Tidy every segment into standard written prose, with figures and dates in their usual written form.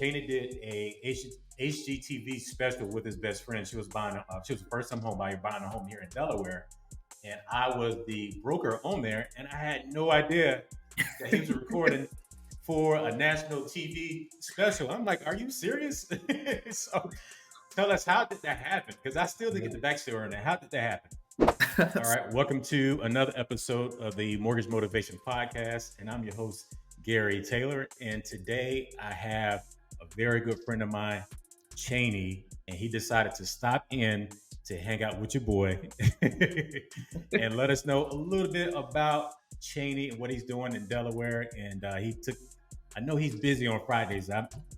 Cheyney did a HGTV special with his best friend. She was she was a first-time home buyer buying a home here in Delaware, and I was the broker on there, and I had no idea that he was recording for a national TV special. I'm like, are you serious? So tell us, how did that happen? Because I still didn't get the backstory on that. How did that happen? All right, welcome to another episode of the Mortgage Motivation Podcast, and I'm your host, Gary Taylor. And today I have a very good friend of mine, Cheyney, and he decided to stop in to hang out with your boy and let us know a little bit about Cheyney and what he's doing in Delaware. And I know he's busy on Fridays.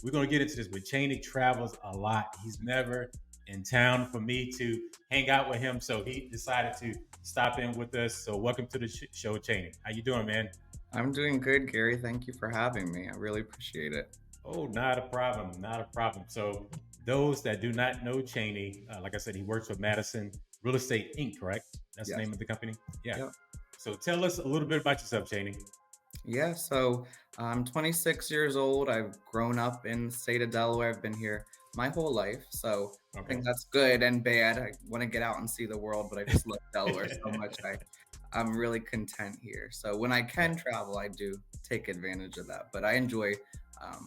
We're going to get into this, but Cheyney travels a lot. He's never in town for me to hang out with him, so he decided to stop in with us. So welcome to the show, Cheyney. How you doing, man? I'm doing good, Gary. Thank you for having me. I really appreciate it. Oh, not a problem, not a problem. So those that do not know Cheyney, like I said, he works with Madison Real Estate Inc., correct? That's the Yes. name of the company? Yeah. Yep. So tell us a little bit about yourself, Cheyney. Yeah, so I'm 26 years old. I've grown up in the state of Delaware. I've been here my whole life. So I Okay. think that's good and bad. I want to get out and see the world, but I just love Delaware so much. I'm really content here. So when I can travel, I do take advantage of that. But I enjoy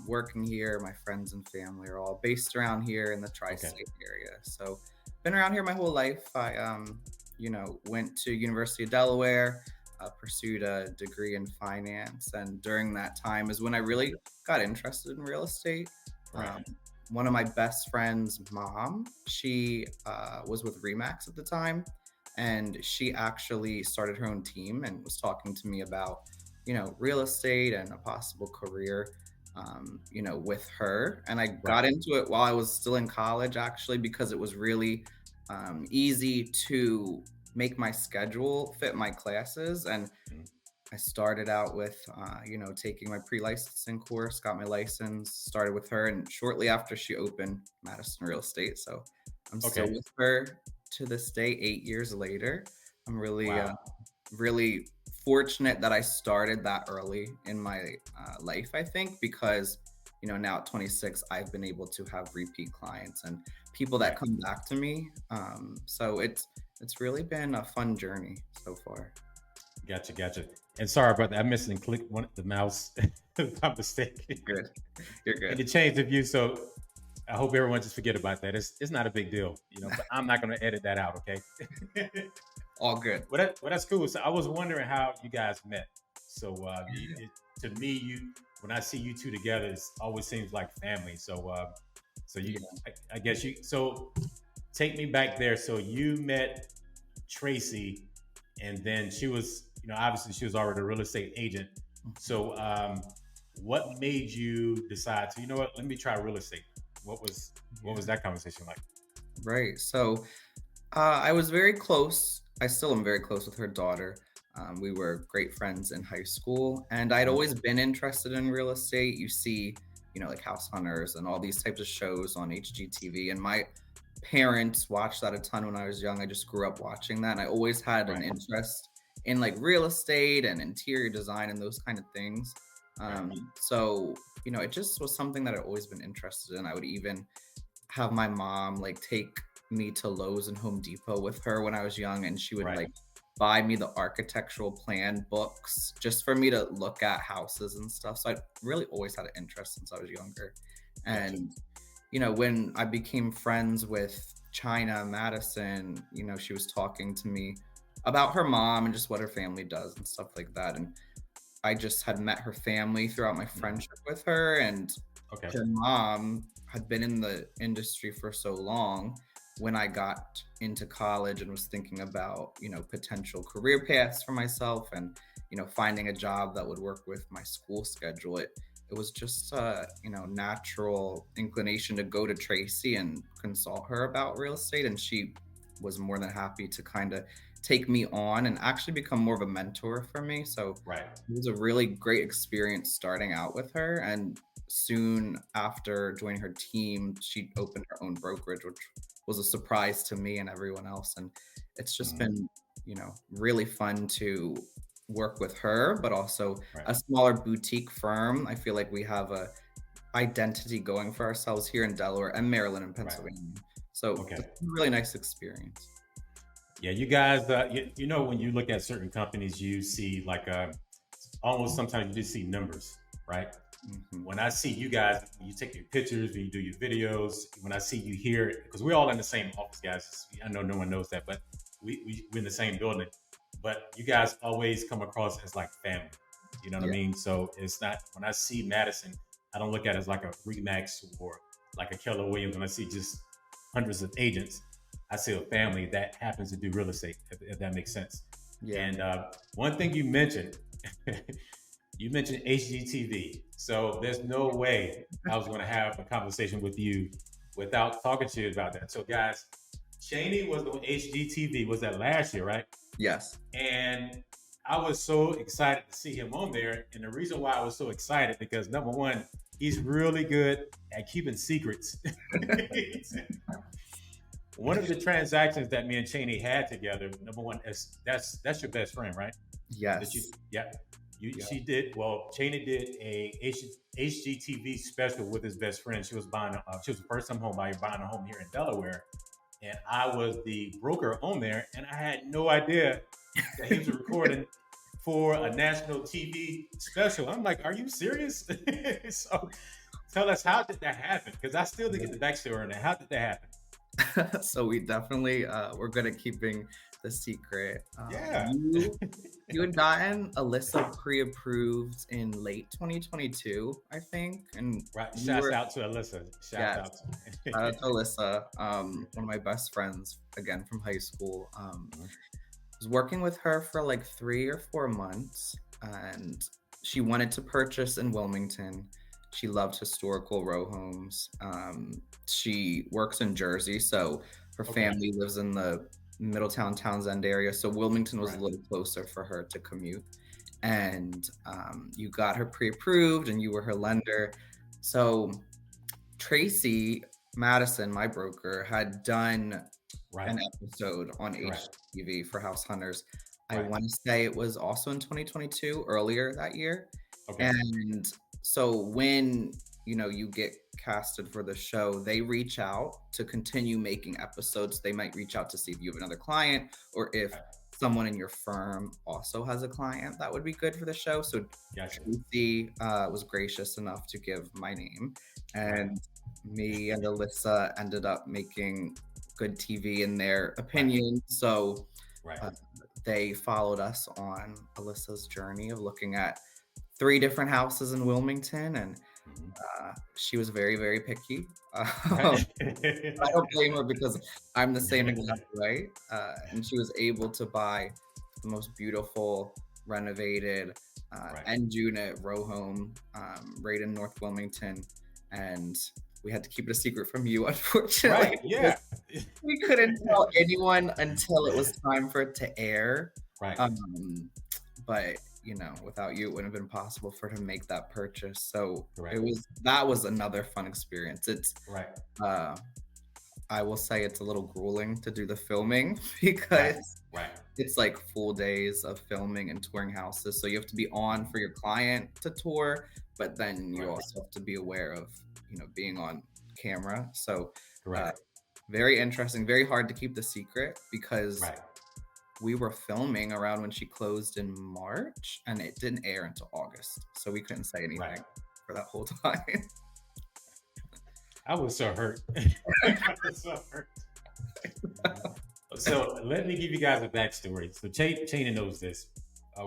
working here. My friends and family are all based around here in the tri-state area. So been around here my whole life. I went to University of Delaware, pursued a degree in finance, and during that time is when I really got interested in real estate. Right. One of my best friend's mom, she was with Remax at the time, and she actually started her own team and was talking to me about, real estate and a possible career, with her. And I got Right. into it while I was still in college, actually, because it was really easy to make my schedule fit my classes. And Mhm. I started out with, taking my pre-licensing course, got my license, started with her, and shortly after she opened Madison Real Estate. So I'm still Okay. with her to this day, 8 years later. I'm really, Wow. really fortunate that I started that early in my life, I think, because, now at 26, I've been able to have repeat clients and people that Right. come back to me. So it's really been a fun journey so far. Gotcha, gotcha. And sorry about that. I missed and clicked the mouse by mistake. Good. You're And good. it changed the view. So I hope everyone just forget about that. It's not a big deal, but I'm not going to edit that out, okay? All good. That's cool. So I was wondering how you guys met. So Yeah. to me, when I see you two together, it always seems like family. So Yeah. I guess so take me back there. So you met Tracy, and then she was, obviously she was already a real estate agent. So what made you decide to, let me try real estate? What was Yeah. that conversation like? Right. So I was very close. I still am very close with her daughter. We were great friends in high school, and I'd Mhm. always been interested in real estate. You see, like House Hunters and all these types of shows on HGTV. And my parents watched that a ton when I was young. I just grew up watching that. And I always had an Right, interest in like real estate and interior design and those kind of things. right, So, it just was something that I'd always been interested in. I would even have my mom like take me to Lowe's and Home Depot with her when I was young, and she would right. like buy me the architectural plan books just for me to look at houses and stuff. So I really always had an interest since I was younger. Gotcha. And when I became friends with China Madison, she was talking to me about her mom and just what her family does and stuff like that. And I just had met her family throughout my Mhm. friendship with her, and Okay. her mom had been in the industry for so long. When I got into college and was thinking about, potential career paths for myself and, finding a job that would work with my school schedule, it was just a, natural inclination to go to Tracy and consult her about real estate. And she was more than happy to kind of take me on and actually become more of a mentor for me. So Right. it was a really great experience starting out with her. And soon after joining her team, she opened her own brokerage, which was a surprise to me and everyone else. And it's just Mhm. been, really fun to work with her, but also Right. a smaller boutique firm. I feel like we have a identity going for ourselves here in Delaware and Maryland and Right. Pennsylvania. So Okay. it's a really nice experience. Yeah, you guys, you know, when you look at certain companies, you see like almost sometimes you just see numbers, right? Mhm. When I see you guys, when you take your pictures, when you do your videos, when I see you here, because we're all in the same office, guys. I know no one knows that, but we're in the same building. But you guys always come across as like family. You know what I Yeah. mean? So it's not, when I see Madison, I don't look at it as like a Remax or like a Keller Williams. When I see just hundreds of agents, I see a family that happens to do real estate, if that makes sense. Yeah. And one thing you mentioned, you mentioned HGTV. So there's no way I was going to have a conversation with you without talking to you about that. So, guys, Cheyney was on HGTV. Was that last year, right? Yes. And I was so excited to see him on there. And the reason why I was so excited because number one, he's really good at keeping secrets. One of the transactions that me and Cheyney had together, number one, is that's your best friend, right? That you, Yes. yeah, Yeah. she did. Well, Cheyney did a HGTV special with his best friend. She was buying. She was a first time home buyer buying a home here in Delaware, and I was the broker on there, and I had no idea that he was recording for a national TV special. I'm like, are you serious? So, tell us, how did that happen? Because I still didn't get the backstory on that. How did that happen? So we definitely we're good at keeping the secret. Yeah. You had gotten Alyssa pre-approved in late 2022, I think, and Right. you Shouts were out to Alyssa. Shouts yes. out Shout to out to Alyssa, one of my best friends again from high school. Was working with her for like 3 or 4 months, and she wanted to purchase in Wilmington. She loved historical row homes. She works in Jersey, so her Okay. family lives in the Middletown Townsend area. So Wilmington was a Right. little closer for her to commute. And you got her pre-approved, and you were her lender. So Tracy Madison, my broker, had done Right. an episode on Correct. HGTV for House Hunters. I Right. want to say it was also in 2022, earlier that year. Okay. And so when you get casted for the show, they reach out to continue making episodes. They might reach out to see if you have another client or if Right. someone in your firm also has a client that would be good for the show. So Gotcha. Tracy was gracious enough to give my name, Right. and me and Alyssa ended up making good TV in their Right. opinion. So Right. uh, they followed us on Alyssa's journey of looking at 3 different houses in Wilmington, and Mhm. she was very, very picky. I Right. don't blame her because I'm the same exact way. And she was able to buy the most beautiful, renovated, Right. end unit row home right in North Wilmington. And we had to keep it a secret from you, unfortunately. Right. Yeah. We couldn't tell anyone until it was time for it to air. Right. But without you, it wouldn't have been possible for her to make that purchase. So Correct. that was another fun experience. It's Right. I will say it's a little grueling to do the filming Right. because Right. it's like full days of filming and touring houses. So you have to be on for your client to tour, but then you Right. also have to be aware of being on camera. So Correct. very interesting, very hard to keep the secret because Right. we were filming around when she closed in March and it didn't air until August. So we couldn't say anything Right. for that whole time. I was so hurt. I was so hurt. So let me give you guys a backstory. So Cheyney knows this.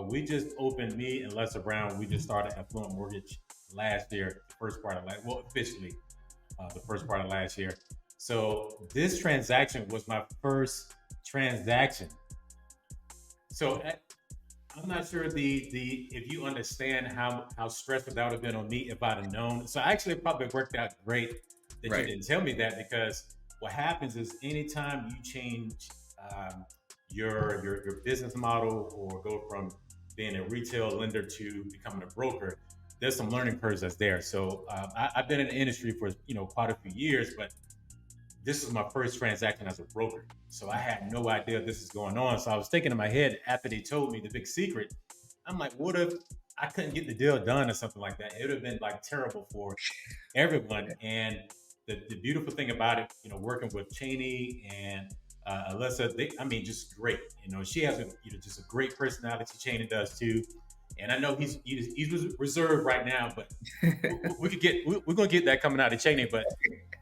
We just opened, me and Lester Brown, we just started Affluent Mortgage last year, the first part of officially the first part of last year. So this transaction was my first transaction. So I'm not sure the if you understand how stressful that would have been on me if I'd have known. So actually it probably worked out great that Right. you didn't tell me that, because what happens is anytime you change your business model or go from being a retail lender to becoming a broker, there's some learning curves that's there. So I've been in the industry for quite a few years, but this is my first transaction as a broker. So I had no idea this is going on. So I was thinking in my head after they told me the big secret, I'm like, what if I couldn't get the deal done or something like that. It would have been like terrible for everyone. And the beautiful thing about it, working with Cheyney and Alyssa, I mean, just great. She has just a great personality. Cheyney does too. And I know he's reserved right now, but we're gonna get that coming out of Cheyney. But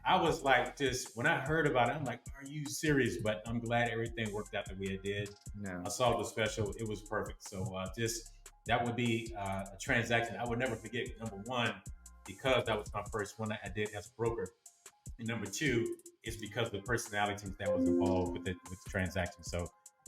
I was like, just when I heard about it, I'm like, are you serious? But I'm glad everything worked out the way it did. No, I saw the special; it was perfect. So just that would be a transaction I would never forget. Number one, because that was my first one I did as a broker, and number two is because of the personalities that was involved with the transaction. So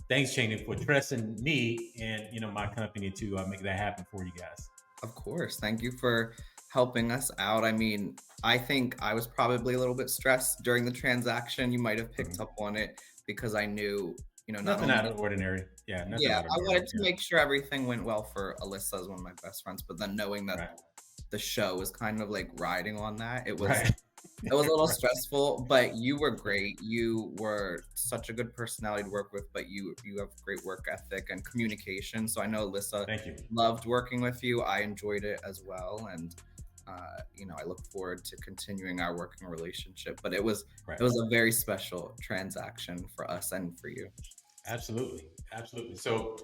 thanks, Cheyney, for trusting me and my company to make that happen for you guys. of course. Thank you for helping us out. I mean, I think I was probably a little bit stressed during the transaction. You might have picked Mhm. up on it because I knew, not Nothing only, out of the ordinary. Yeah, nothing yeah, out of I the wanted ordinary. to make sure everything went well for Alyssa as one of my best friends, but then knowing that Right, the show was kind of like riding on that, right, it was a little right. stressful, but you were great. You were such a good personality to work with, but you have great work ethic and communication. So I know Alyssa Thank you. loved working with you. I enjoyed it as well, and I look forward to continuing our working relationship. But it Right. was a very special transaction for us and for you. Absolutely, absolutely. So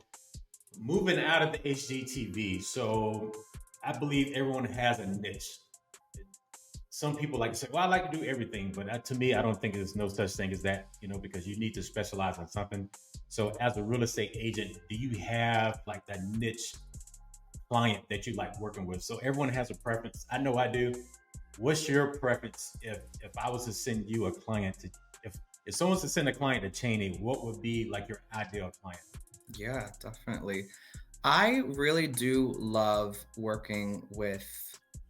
moving out of the HGTV, so I believe everyone has a niche. Some people like to say, "Well, I like to do everything," but to me, I don't think there's no such thing as that. Because you need to specialize in something. So, as a real estate agent, do you have like that niche client that you like working with? So everyone has a preference. I know I do. What's your preference if I was to send you a client to if someone was to send a client to Cheyney, what would be like your ideal client? Yeah, definitely. I really do love working with,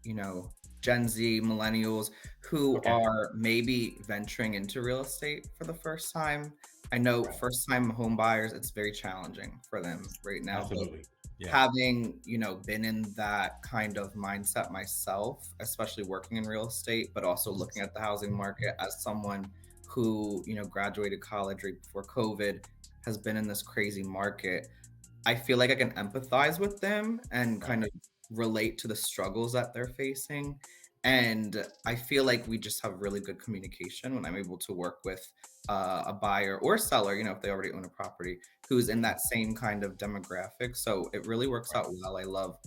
you know, Gen Z millennials who Okay. are maybe venturing into real estate for the first time. I know Right. first time home buyers, it's very challenging for them right now, but Absolutely. Yeah. having, been in that kind of mindset myself, especially working in real estate, but also looking at the housing market as someone who, graduated college right before COVID, has been in this crazy market. I feel like I can empathize with them and Right. kind of relate to the struggles that they're facing. And I feel like we just have really good communication when I'm able to work with a buyer or seller, if they already own a property, who's in that same kind of demographic. So it really works Right. out well. I love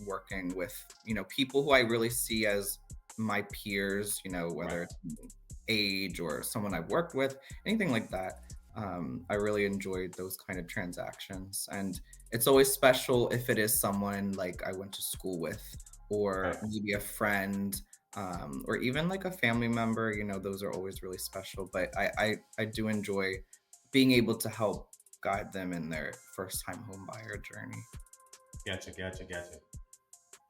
working with, people who I really see as my peers, Right. whether it's age or someone I've worked with, anything like that. I really enjoyed those kind of transactions. And it's always special if it is someone like I went to school with, or Right. maybe a friend, or even like a family member. Those are always really special. But I do enjoy being able to help guide them in their first time home buyer journey. Gotcha. Gotcha. Gotcha.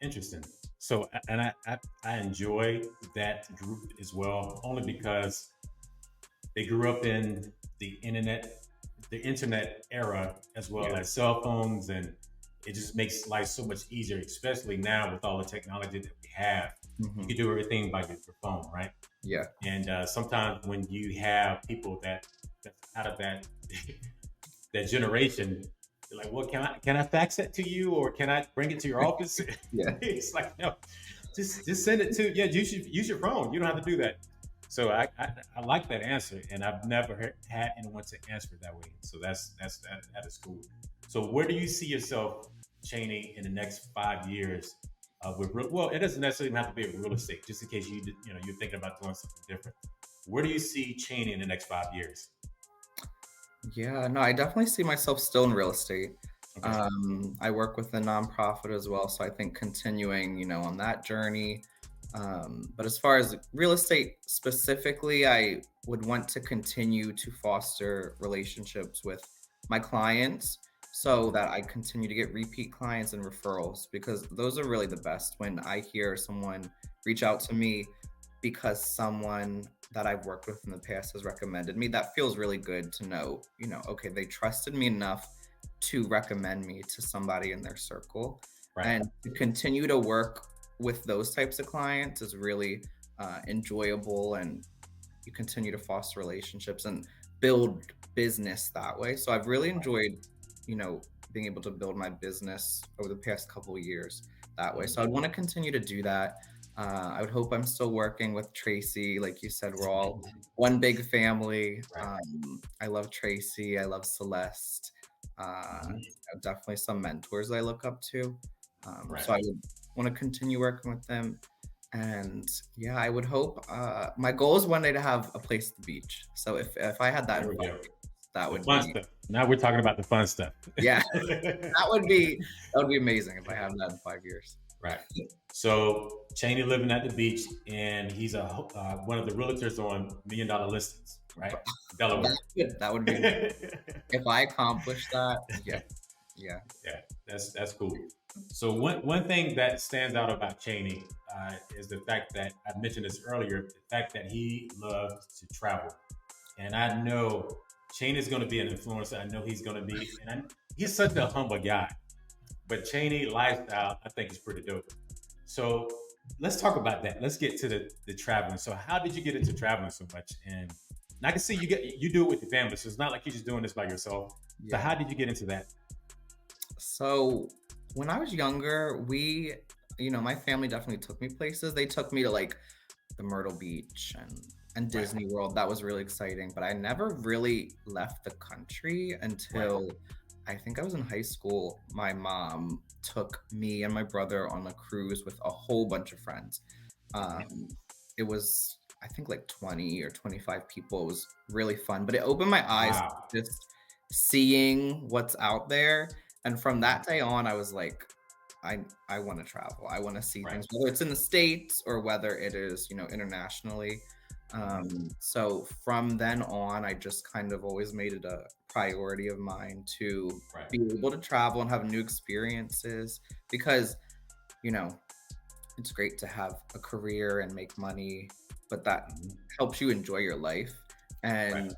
Interesting. So, and I enjoy that group as well, only because they grew up in the internet era, as well Yeah. as cell phones, and it just makes life so much easier, especially now with all the technology that we have. You Hmm. can do everything by your phone, right? Yeah. And sometimes when you have people that's out of that that generation, they're like, "Well, can I fax it to you, or can I bring it to your office?" Yeah. It's like, no, just send it to, yeah. Use your phone. You don't have to do that. So I like that answer, and I've never had anyone to answer it that way. So that is cool. So where do you see yourself, Cheyney, in the next 5 years? Well, it doesn't necessarily have to be with real estate. Just in case you're thinking about doing something different. Where do you see Cheyney in the next 5 years? Yeah, no, I definitely see myself still in real estate. Okay. I work with a nonprofit as well, so I think continuing, on that journey. But as far as real estate specifically, I would want to continue to foster relationships with my clients so Mhm. that I continue to get repeat clients and referrals, because those are really the best when I hear someone reach out to me because someone that I've worked with in the past has recommended me. That feels really good to know, okay, they trusted me enough to recommend me to somebody in their circle. Right. And to continue to work with those types of clients is really enjoyable. And you continue to foster relationships and build business that way. So I've really Right. enjoyed, you know, being able to build my business over the past couple of years that way. So I'd want to continue to do that. I would hope I'm still working with Tracy. Like you said, we're all one big family. Right. I love Tracy. I love Celeste. Mhm. Definitely some mentors I look up to. Right. So I would want to continue working with them. And yeah, I would hope my goal is one day to have a place at the beach. So if I had that There in we go. 5 years, that The would fun be stuff. Now we're talking about the fun stuff. yeah, that would be amazing if I have that in 5 years. Right. So Cheyney living at the beach, and he's one of the realtors on $1 Million Listings, right? Delaware. That would be amazing. If I accomplish that, yeah, yeah. Yeah, that's cool. So one thing that stands out about Cheyney is the fact that I mentioned this earlier, the fact that he loves to travel, and I know Cheyney is going to be an influencer. I know he's going to be, he's such a humble guy, but Cheyney lifestyle I think is pretty dope. So let's talk about that. Let's get to the traveling. So how did you get into traveling so much? And I can see you do it with your family, so it's not like you're just doing this by yourself. So Yeah. how did you get into that? So when I was younger, my family definitely took me places. They took me to like the Myrtle Beach and Right. Disney World. That was really exciting. But I never really left the country Right. until I think I was in high school. My mom took me and my brother on a cruise with a whole bunch of friends. Um, it was, I think, like 20 or 25 people. It was really fun, but it opened my eyes to Wow. just seeing what's out there. And from that day on, I was like, I want to travel. I want to see Right. things, whether it's in the States or whether it is, internationally. So from then on, I just kind of always made it a priority of mine to Right. be able to travel and have new experiences because, you know, it's great to have a career and make money, but that Mhm. helps you enjoy your life. Right. And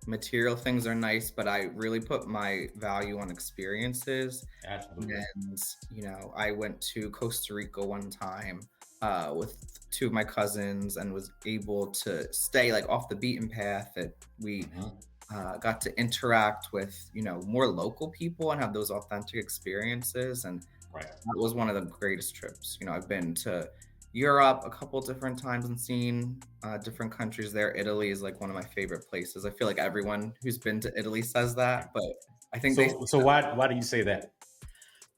material things are nice, but I really put my value on experiences. Absolutely. And, I went to Costa Rica one time with two of my cousins and was able to stay like off the beaten path. That we Mhm. got to interact with, more local people and have those authentic experiences. And Right. that was one of the greatest trips. I've been to Europe a couple different times and seen different countries there. Italy is like one of my favorite places. I feel like everyone who's been to Italy says that, but I think they So why do you say that?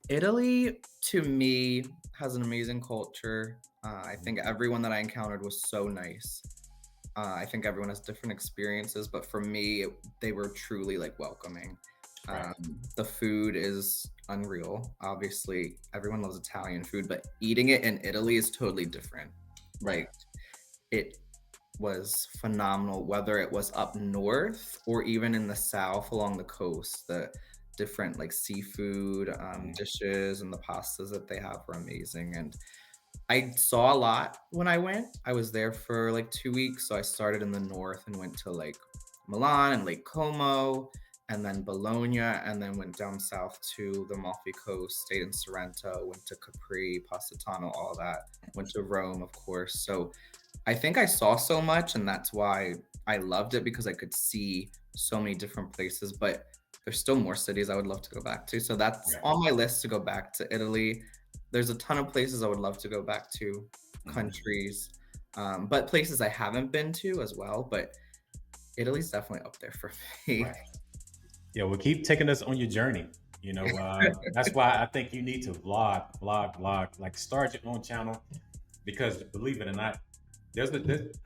Italy to me has an amazing culture. I think Mhm. everyone that I encountered was so nice. I think everyone has different experiences, but for me, they were truly like welcoming. Right. The food is unreal. Obviously, everyone loves Italian food, but eating it in Italy is totally different. Right. Like it was phenomenal, whether it was up north or even in the south along the coast. The different like seafood Mhm. dishes and the pastas that they have were amazing. And I saw a lot when I went. I was there for like 2 weeks. So I started in the north and went to like Milan and Lake Como and then Bologna and then went down south to the Amalfi Coast, stayed in Sorrento, went to Capri, Positano, all that. Went to Rome, of course. So I think I saw so much and that's why I loved it because I could see so many different places, but there's still more cities I would love to go back to. So that's Right. on my list to go back to Italy. There's a ton of places I would love to go back to, Mhm. countries, but places I haven't been to as well. But Italy's definitely up there for me. Right. Yeah. Well, keep taking us on your journey. That's why I think you need to vlog. Like start your own channel because believe it or not,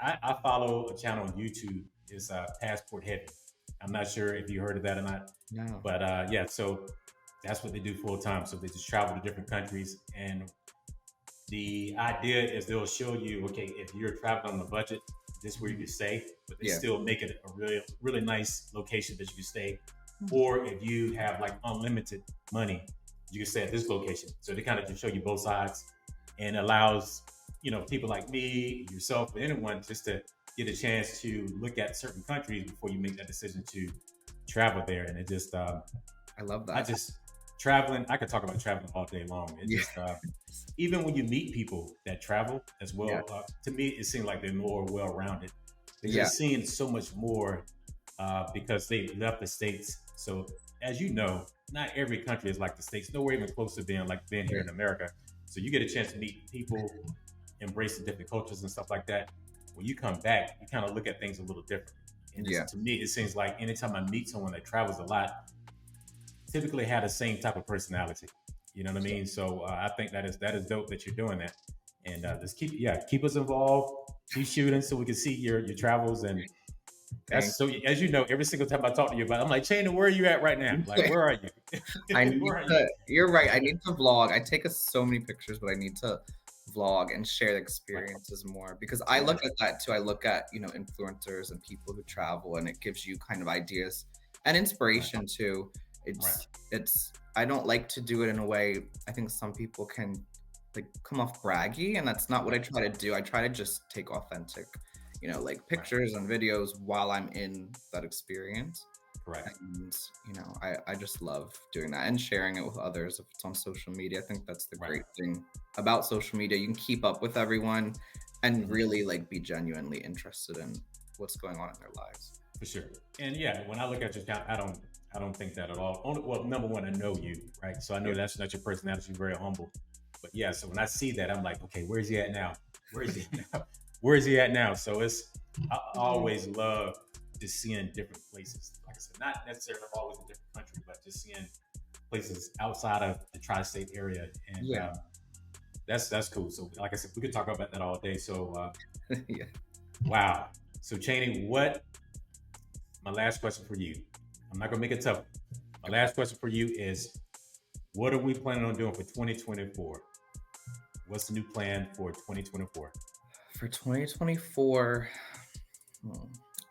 I follow a channel on YouTube. It's Passport Heavy. I'm not sure if you heard of that or not, No. but yeah. So that's what they do full time. So they just travel to different countries, and the idea is they'll show you, okay, if you're traveling on a budget, this is where you can stay, but they Yeah. still make it a really, really nice location that you can stay. Hmm. Or if you have like unlimited money, you can stay at this location. So they kind of just show you both sides and allows, people like me, yourself, or anyone just to get a chance to look at certain countries before you make that decision to travel there. And it just, I love I that. just traveling. I could talk about traveling all day long. It Yeah. just even when you meet people that travel as Yeah. well, to me it seems like they're more well-rounded. They're Yeah. just seeing so much more because they left the states. So as you know, not every country is like the States. Nowhere even close to being like being here Right. in America. So you get a chance to meet people, embrace the different cultures and stuff like that. When you come back, you kind of look at things a little different. And Yeah. to me, it seems like anytime I meet someone that travels a lot, typically have the same type of personality. You know what I mean? So I think that is dope that you're doing that, and just keep us involved. Keep shooting so we can see your travels, and Thank that's so as you know, every single time I talk to you about it, I'm like, Cheyney, where are you at right now? Like, you. where are you? I need Where are you? to, you're right. I need to vlog. I take so many pictures, but I need to vlog and share the Right, experiences more because I right, look at that too. I look at, influencers and people who travel and it gives you kind of ideas and right, inspiration too. right, I don't like to do it in a way I think some people can like come off braggy, and that's not what I right, try to do. I try to just take authentic, like right. pictures and videos while I'm in that experience. Correct. And I just love doing that and sharing it with others if it's on social media. I think that's the Right. great thing about social media. You can keep up with everyone and Mhm. really like be genuinely interested in what's going on in their lives. For sure. And yeah, when I look at your account, I don't think that at all. Only, well, number one, I know you, right? So I know Yeah. that's not your personality. You're very humble. But yeah, so when I see that, I'm like, okay, where's he at now? Where is he at now? Where is he at now? So I always love just seeing different places. Like I said, not necessarily always a different country, but just seeing places outside of the tri-state area, and Yeah. that's cool. So like I said, we could talk about that all day. So Yeah. wow. So Cheyney, what my last question for you. I'm not gonna make it tough. My last question for you is, what are we planning on doing for 2024? What's the new plan for 2024? For 2024, hmm,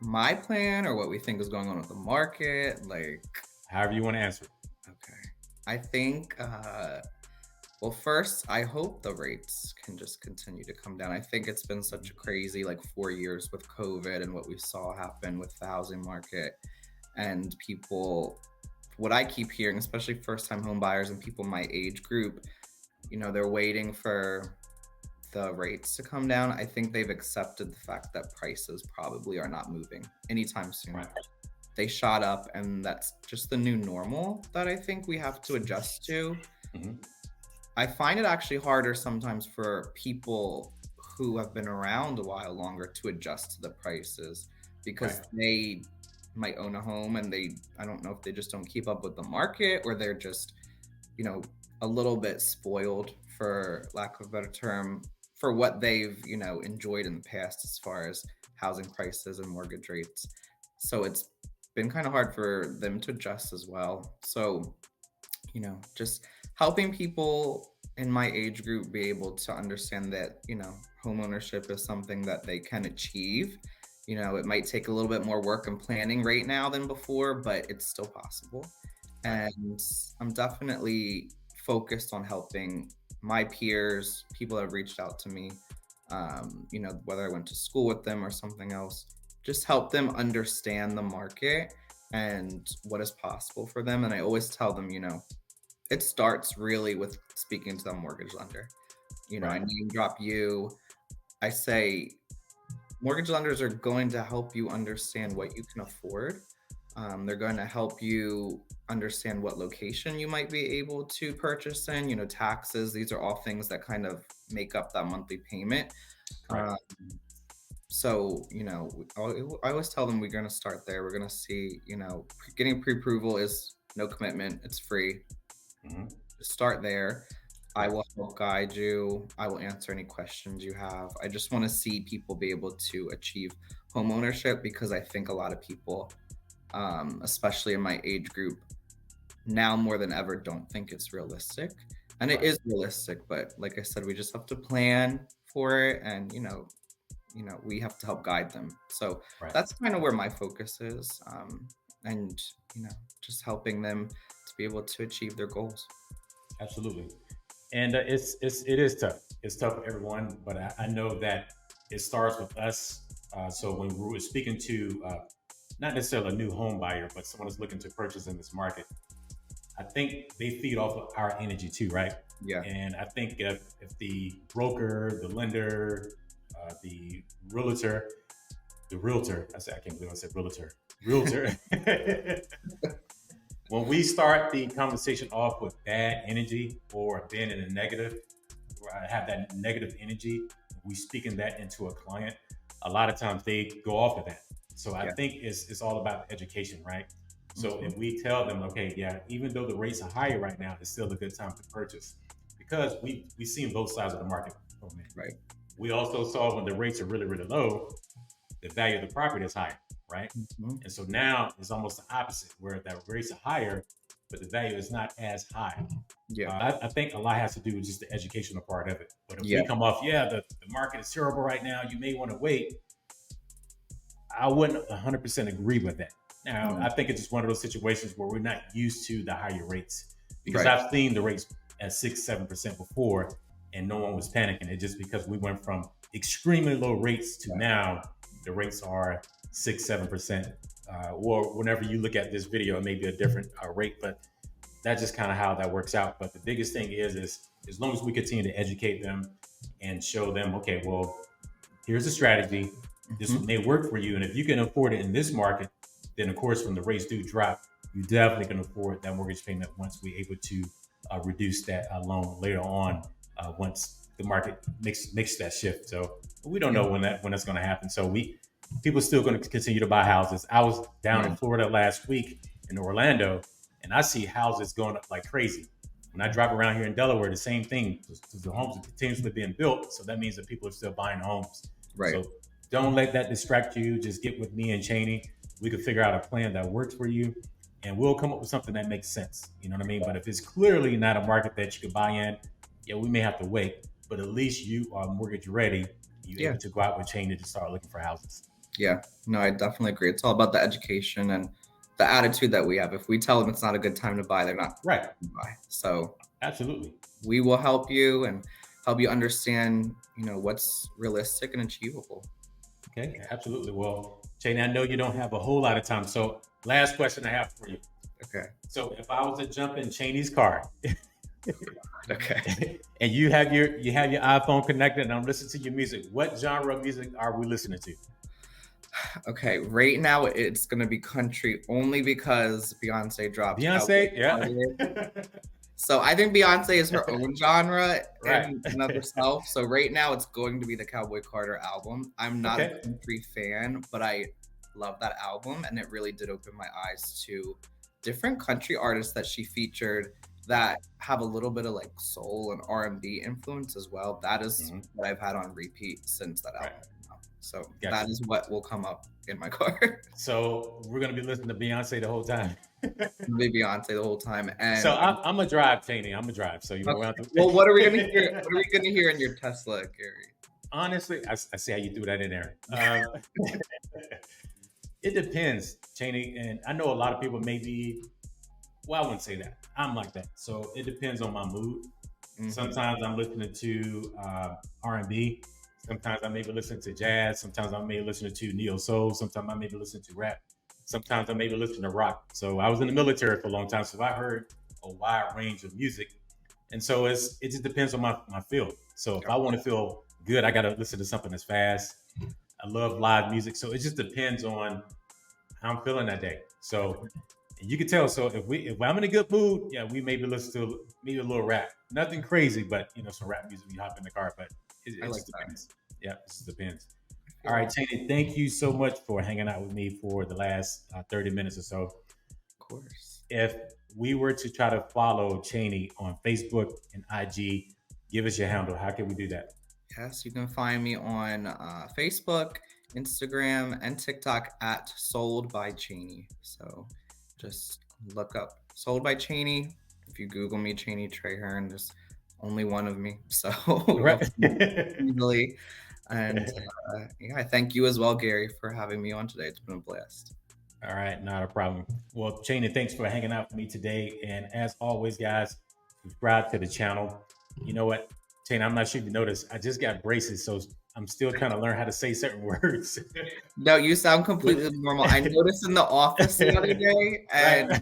my plan or what we think is going on with the market, like, However you want to answer it. okay. I think well, first, I hope the rates can just continue to come down. I think it's been such a crazy like 4 years with COVID and what we saw happen with the housing market and people. What I keep hearing, especially first time home buyers and people my age group, they're waiting for the rates to come down. I think they've accepted the fact that prices probably are not moving anytime soon. Right. They shot up, and that's just the new normal that I think we have to adjust to. Mm-hmm. I find it actually harder sometimes for people who have been around a while longer to adjust to the prices Right. because they might own a home and I don't know if they just don't keep up with the market or they're just, you know, a little bit spoiled, for lack of a better term, for what they've, enjoyed in the past as far as housing prices and mortgage rates. So it's been kind of hard for them to adjust as well. So, just helping people in my age group be able to understand that, home ownership is something that they can achieve. It might take a little bit more work and planning right now than before, but it's still possible. Right. And I'm definitely focused on helping my peers, people that have reached out to me, whether I went to school with them or something else, just help them understand the market and what is possible for them. And I always tell them, it starts really with speaking to the mortgage lender. I Right. name drop you. I say mortgage lenders are going to help you understand what you can afford. They're going to help you understand what location you might be able to purchase in, taxes. These are all things that kind of make up that monthly payment. Right. Um, so, I always tell them we're going to start there. We're going to see, getting pre approval is no commitment, it's free. Mm-hmm. Start there. I Right. will help guide you. I will answer any questions you have. I just want to see people be able to achieve home ownership because I think a lot of people, especially in my age group, now more than ever don't think it's realistic. And it Right. is realistic, but like I said, we just have to plan for it and we have to help guide them. So Right. that's kind of where my focus is. And just helping them to be able to achieve their goals. Absolutely. And it is tough. It's tough for everyone, but I know that it starts with us. So when we were speaking to not necessarily a new home buyer, but someone that's looking to purchase in this market, I think they feed off of our energy too, right? Yeah. And I think if the broker, the lender, the realtor, I can't believe I said realtor, realtor. when we start the conversation off with bad energy or being in a negative, or I have that negative energy, we speaking that into a client, a lot of times they go off of that. So I Yeah. think it's all about education, right? So Hmm. if we tell them, okay, yeah, even though the rates are higher right now, it's still a good time to purchase because we've seen both sides of the market for a minute. Right. We also saw when the rates are really, really low, the value of the property is higher, right? Hmm. And so now it's almost the opposite, where the rates are higher, but the value is not as high. Yeah. I think a lot has to do with just the educational part of it. But if Yeah. we come off, yeah, the market is terrible right now, you may want to wait. I wouldn't 100% agree with that. Now, Mm. I think it's just one of those situations where we're not used to the higher rates because Right. I've seen the rates at 6, 7% before, and no one was panicking. It's just because we went from extremely low rates to now the rates are 6, 7%. Or whenever you look at this video, it may be a different rate, but that's just kind of how that works out. But the biggest thing is as long as we continue to educate them and show them, okay, well, here's a strategy. This Hmm. may work for you. And if you can afford it in this market, then of course, when the rates do drop, you definitely can afford that mortgage payment once we're able to reduce that loan later on once the market makes that shift. So we don't Yeah. know when that's going to happen. So people still going to continue to buy houses. I was down in Yeah. Florida last week in Orlando, and I see houses going up like crazy. When I drive around here in Delaware, the same thing. The homes are continuously being built, so that means that people are still buying homes. Right. So don't let that distract you. Just get with me and Cheyney. We can figure out a plan that works for you, and we'll come up with something that makes sense. You know what I mean? But if it's clearly not a market that you can buy in, yeah, we may have to wait. But at least you are mortgage ready. You're Yeah. able to go out with Cheyney to start looking for houses. Yeah. No, I definitely agree. It's all about the education and the attitude that we have. If we tell them it's not a good time to buy, they're not Right. going to buy. So Absolutely. we will help you and help you understand, what's realistic and achievable. Okay. Absolutely. Well, Cheyney, I know you don't have a whole lot of time. So last question I have for you. Okay. So if I was to jump in Cheyney's car Okay. and you have your iPhone connected and I'm listening to your music, what genre of music are we listening to? Okay. Right now, it's going to be country only because Beyonce dropped Cowboy Beyonce? Yeah. Carter. So I think Beyonce is her own genre Right. in and of herself. So right now, it's going to be the Cowboy Carter album. I'm not a Okay. country fan, but I love that album, and it really did open my eyes to different country artists that she featured that have a little bit of like soul and R&B influence as well. That is Mhm. what I've had on repeat since that album. Right. So Gotcha. that is what will come up in my car. So we're gonna be listening to Beyonce the whole time. Maybe Beyonce the whole time. And So I'm gonna drive, Cheyney. I'm gonna drive. So you know, okay. Well, what are we gonna hear? What are we gonna hear in your Tesla, Gary? Honestly, I see how you threw that in there. It depends, Cheyney, and I know a lot of people maybe. Well, I wouldn't say that. I'm like that. So it depends on my mood. Mhm. Sometimes I'm listening to R&B. Sometimes I may be listening to jazz. Sometimes I may be listening to neo soul. Sometimes I may be listening to rap. Sometimes I may be listening to rock. So I was in the military for a long time, so I heard a wide range of music, and so it just depends on my field. So if I want to feel good, I got to listen to something that's fast. I love live music, so it just depends on how I'm feeling that day. So you can tell. So if I'm in a good mood, yeah, we maybe listen to maybe a little rap. Nothing crazy, but some rap music when you hop in the car. But it I like just that. depends. Yeah, it just depends. All right, Cheyney, thank you so much for hanging out with me for the last 30 minutes or so. Of course. If we were to try to follow Cheyney on Facebook and IG, give us your handle. How can we do that? Yes, you can find me on Facebook, Instagram, and TikTok at Sold by Cheyney. So just look up Sold by Cheyney. If you Google me, Cheyney Treherne, there's only one of me. So Right. easily. And yeah, I thank you as well, Gary, for having me on today. It's been a blast. All right, not a problem. Well, Cheyney, thanks for hanging out with me today. And as always, guys, subscribe to the channel. You know what, Cheyney, I'm not sure if you noticed, I just got braces, so I'm still trying to learn how to say certain words. No, you sound completely normal. I noticed in the office the other day, and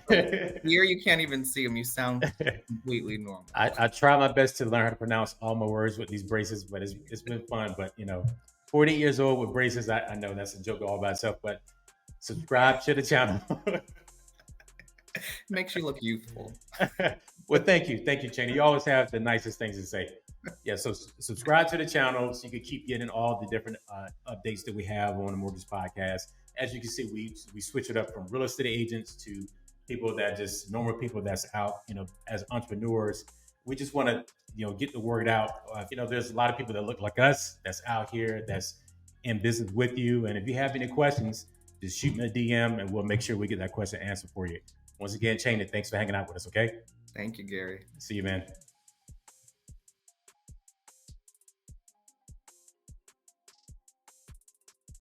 here you can't even see them. You sound completely normal. I try my best to learn how to pronounce all my words with these braces, but it's been fun. But 40 years old with braces, I know that's a joke all by itself. But subscribe to the channel. Makes you look youthful. Well, thank you, Cheyney. You always have the nicest things to say. Yeah, so subscribe to the channel so you can keep getting all the different updates that we have on the Mortgage Podcast. As you can see, we switch it up from real estate agents to people that just normal people that's out, as entrepreneurs. We just want to, get the word out. There's a lot of people that look like us that's out here that's in business with you. And if you have any questions, just shoot me a DM and we'll make sure we get that question answered for you. Once again, Cheyney, thanks for hanging out with us. Okay. Thank you, Gary. See you, man.